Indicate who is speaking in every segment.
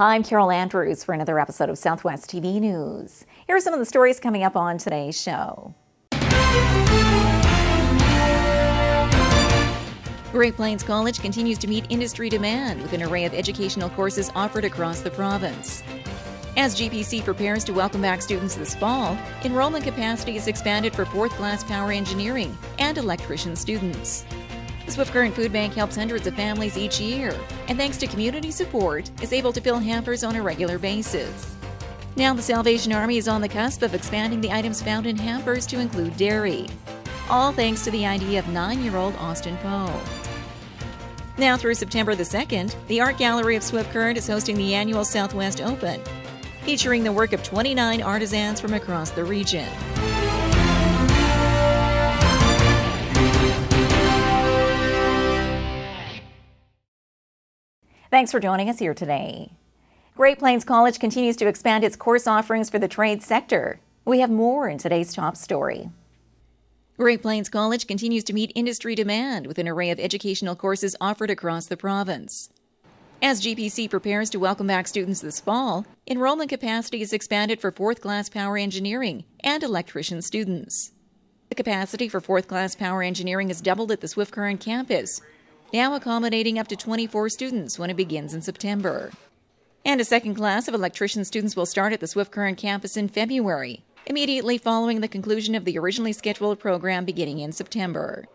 Speaker 1: Hi, I'm Carol Andrews for another episode of Southwest TV News. Here are some of the stories coming up on today's show.
Speaker 2: Great Plains College continues to meet industry demand with an array of educational courses offered across the province. As GPC prepares to welcome back students this fall, enrollment capacity is expanded for fourth-class Power Engineering and Electrician students. The Swift Current Food Bank helps hundreds of families each year, and thanks to community support, is able to fill hampers on a regular basis. Now the Salvation Army is on the cusp of expanding the items found in hampers to include dairy. All thanks to the idea of 9-year-old Austin Poe. Now through September the 2nd, the Art Gallery of Swift Current is hosting the annual Southwest Open, featuring the work of 29 artisans from across the region.
Speaker 1: Thanks for joining us here today. Great Plains College continues to expand its course offerings for the trade sector. We have more in today's top story.
Speaker 2: Great Plains College continues to meet industry demand with an array of educational courses offered across the province. As GPC prepares to welcome back students this fall, enrollment capacity is expanded for fourth-class Power Engineering and Electrician students. The capacity for fourth-class Power Engineering has doubled at the Swift Current campus, now accommodating up to 24 students when it begins in September. And a second class of electrician students will start at the Swift Current campus in February, immediately following the conclusion of the originally scheduled program beginning in September.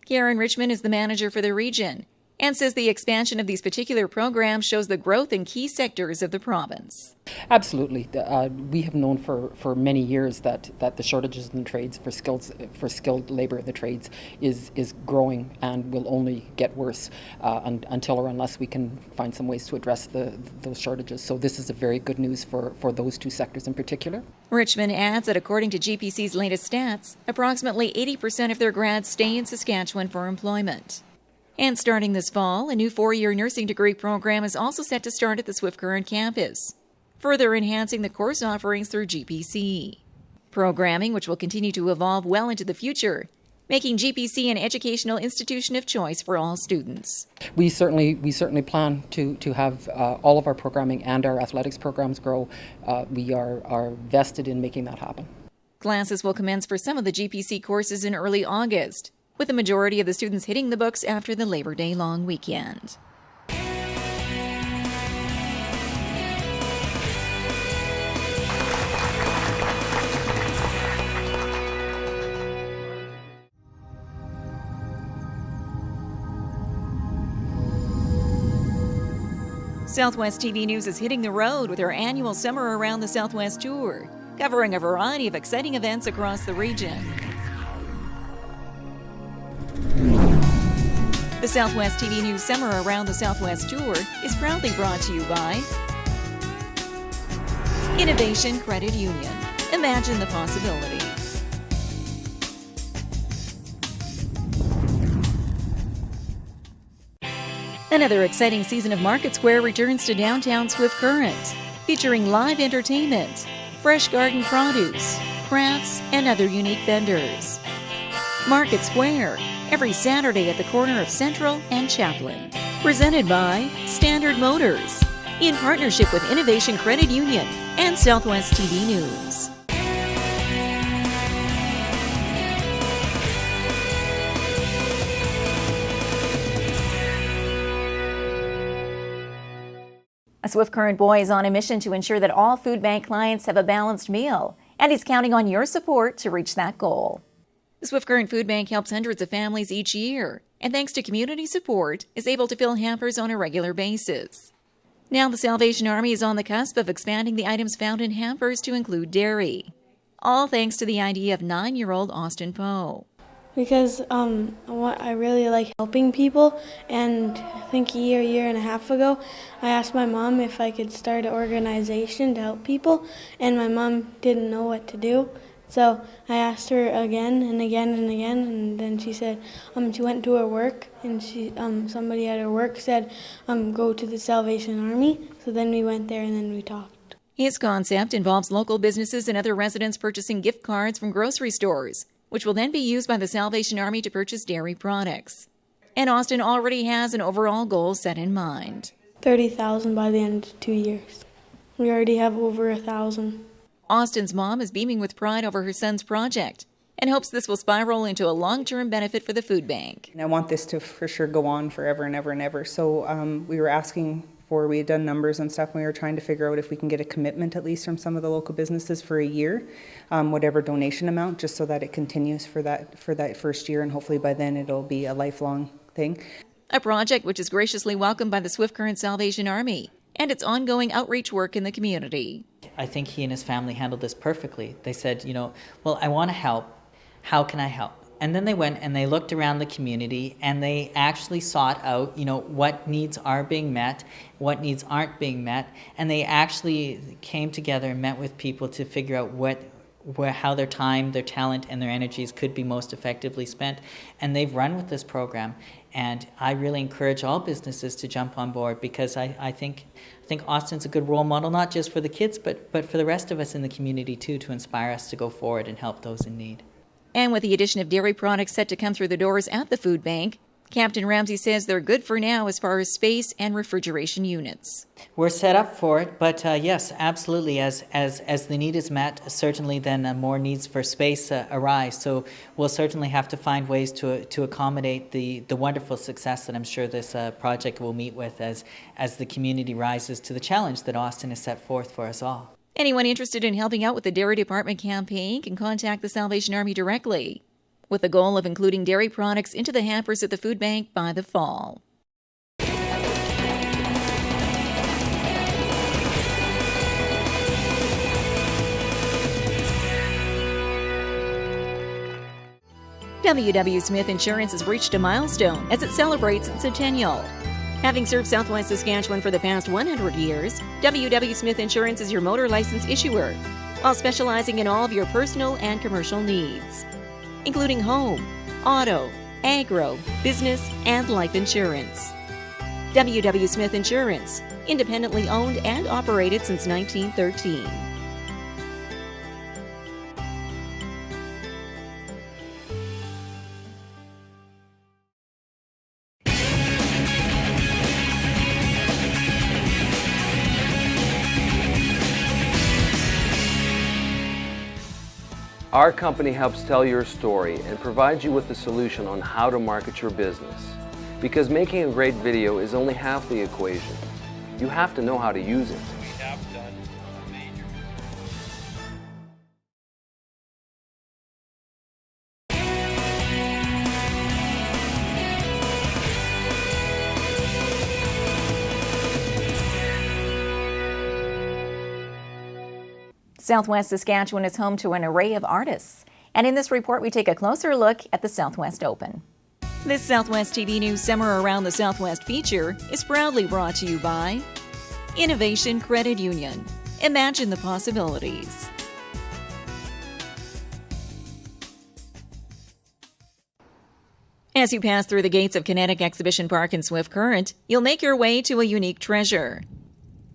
Speaker 2: Karen Richmond is the manager for the region and says the expansion of these particular programs shows the growth in key sectors of the province.
Speaker 3: Absolutely. We have known for many years that the shortages in the trades for skilled labour in the trades is growing and will only get worse until or unless we can find some ways to address those shortages. So this is a very good news for those two sectors in particular.
Speaker 2: Richmond adds that according to GPC's latest stats, approximately 80% of their grads stay in Saskatchewan for employment. And starting this fall, a new 4-year nursing degree program is also set to start at the Swift Current campus, further enhancing the course offerings through GPC. Programming which will continue to evolve well into the future, making GPC an educational institution of choice for all students.
Speaker 3: We certainly plan to have all of our programming and our athletics programs grow. We are vested in making that happen.
Speaker 2: Classes will commence for some of the GPC courses in early August, with the majority of the students hitting the books after the Labor Day long weekend. Southwest TV News is hitting the road with our annual Summer Around the Southwest tour, covering a variety of exciting events across the region. The Southwest TV News Summer Around the Southwest Tour is proudly brought to you by Innovation Credit Union. Imagine the possibilities. Another exciting season of Market Square returns to downtown Swift Current, featuring live entertainment, fresh garden produce, crafts, and other unique vendors. Market Square, every Saturday at the corner of Central and Chaplin. Presented by Standard Motors, in partnership with Innovation Credit Union and Southwest TV News.
Speaker 1: A Swift Current boy is on a mission to ensure that all food bank clients have a balanced meal, and he's counting on your support to reach that goal.
Speaker 2: The Swift Current Food Bank helps hundreds of families each year, and thanks to community support, is able to fill hampers on a regular basis. Now the Salvation Army is on the cusp of expanding the items found in hampers to include dairy. All thanks to the idea of 9-year-old Austin Poe.
Speaker 4: Because I really like helping people, and I think a year and a half ago, I asked my mom if I could start an organization to help people, and my mom didn't know what to do. So I asked her again and again and again, and then she said she went to her work, and somebody at her work said go to the Salvation Army. So then we went there and then we talked.
Speaker 2: His concept involves local businesses and other residents purchasing gift cards from grocery stores, which will then be used by the Salvation Army to purchase dairy products. And Austin already has an overall goal set in mind.
Speaker 4: 30,000 by the end of 2 years. We already have over 1,000.
Speaker 2: Austin's mom is beaming with pride over her son's project and hopes this will spiral into a long-term benefit for the food bank.
Speaker 5: And I want this to for sure go on forever and ever and ever. So we were asking for, we had done numbers and stuff, and we were trying to figure out if we can get a commitment at least from some of the local businesses for a year, whatever donation amount, just so that it continues for that first year, and hopefully by then it'll be a lifelong thing.
Speaker 2: A project which is graciously welcomed by the Swift Current Salvation Army and its ongoing outreach work in the community.
Speaker 6: I think he and his family handled this perfectly. They said, well, I want to help. How can I help? And then they went and they looked around the community and they actually sought out, what needs are being met, what needs aren't being met. And they actually came together and met with people to figure out how their time, their talent, and their energies could be most effectively spent. And they've run with this program. And I really encourage all businesses to jump on board, because I think Austin's a good role model, not just for the kids, but for the rest of us in the community too, to inspire us to go forward and help those in need.
Speaker 2: And with the addition of dairy products set to come through the doors at the food bank, Captain Ramsey says they're good for now as far as space and refrigeration units.
Speaker 6: We're set up for it, but yes, absolutely. As the need is met, certainly then more needs for space arise. So we'll certainly have to find ways to accommodate the wonderful success that I'm sure this project will meet with as the community rises to the challenge that Austin has set forth for us all.
Speaker 2: Anyone interested in helping out with the Dairy Department campaign can contact the Salvation Army directly, with the goal of including dairy products into the hampers at the food bank by the fall. W.W. Smith Insurance has reached a milestone as it celebrates its centennial. Having served Southwest Saskatchewan for the past 100 years, W.W. Smith Insurance is your motor license issuer, while specializing in all of your personal and commercial needs, including home, auto, agro, business, and life insurance. W.W. Smith Insurance, independently owned and operated since 1913.
Speaker 7: Our company helps tell your story and provides you with the solution on how to market your business. Because making a great video is only half the equation. You have to know how to use it.
Speaker 8: We have done a major.
Speaker 1: Southwest Saskatchewan is home to an array of artists. And in this report, we take a closer look at the Southwest Open.
Speaker 2: This Southwest TV News Summer Around the Southwest feature is proudly brought to you by Innovation Credit Union. Imagine the possibilities. As you pass through the gates of Kinetic Exhibition Park in Swift Current, you'll make your way to a unique treasure.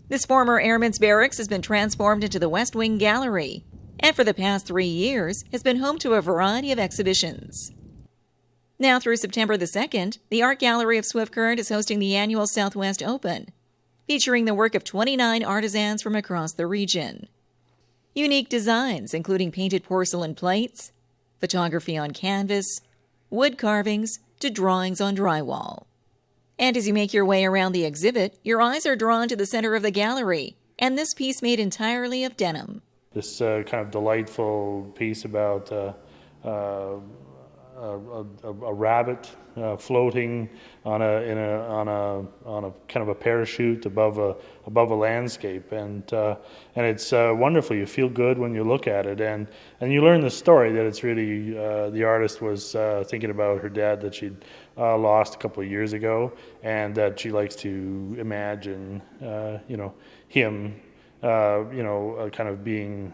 Speaker 2: This former Airmen's Barracks has been transformed into the West Wing Gallery, and for the past 3 years has been home to a variety of exhibitions. Now through September the 2nd, the Art Gallery of Swift Current is hosting the annual Southwest Open, featuring the work of 29 artisans from across the region. Unique designs including painted porcelain plates, photography on canvas, wood carvings, to drawings on drywall. And as you make your way around the exhibit, your eyes are drawn to the center of the gallery, and this piece made entirely of denim.
Speaker 8: This kind of delightful piece about a rabbit floating on a kind of a parachute above a landscape, and it's wonderful. You feel good when you look at it, and you learn the story that it's really the artist was thinking about her dad that she'd lost a couple of years ago, and that she likes to imagine him kind of being,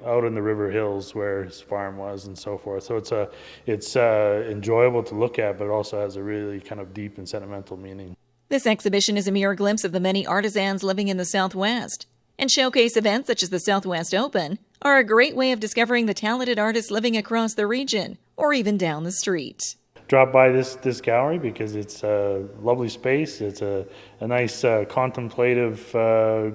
Speaker 8: out in the river hills where his farm was and so forth. So it's enjoyable to look at, but it also has a really kind of deep and sentimental meaning.
Speaker 2: This exhibition is a mere glimpse of the many artisans living in the Southwest, and showcase events such as the Southwest Open are a great way of discovering the talented artists living across the region or even down the street.
Speaker 8: drop by this gallery because it's a lovely space. It's a nice contemplative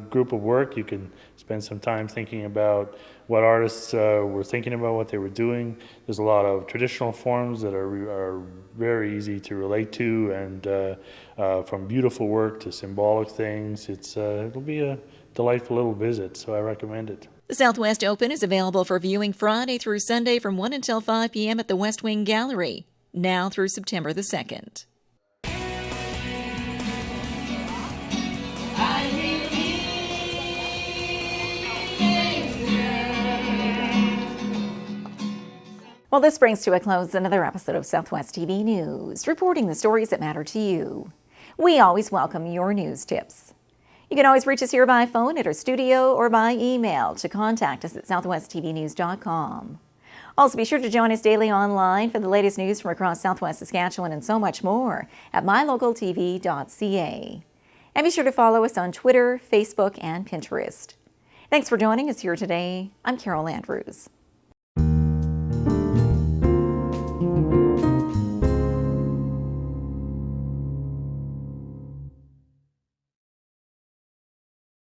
Speaker 8: group of work. You can spend some time thinking about what artists were thinking about, what they were doing. There's a lot of traditional forms that are very easy to relate to, and from beautiful work to symbolic things. It'll be a delightful little visit, so I recommend it.
Speaker 2: The Southwest Open is available for viewing Friday through Sunday from 1 until 5 p.m. at the West Wing Gallery, now through September the 2nd.
Speaker 1: Well, this brings to a close another episode of Southwest TV News, reporting the stories that matter to you. We always welcome your news tips. You can always reach us here by phone at our studio or by email to contact us at southwesttvnews.com. Also, be sure to join us daily online for the latest news from across Southwest Saskatchewan and so much more at mylocaltv.ca. And be sure to follow us on Twitter, Facebook, and Pinterest. Thanks for joining us here today. I'm Carol Andrews.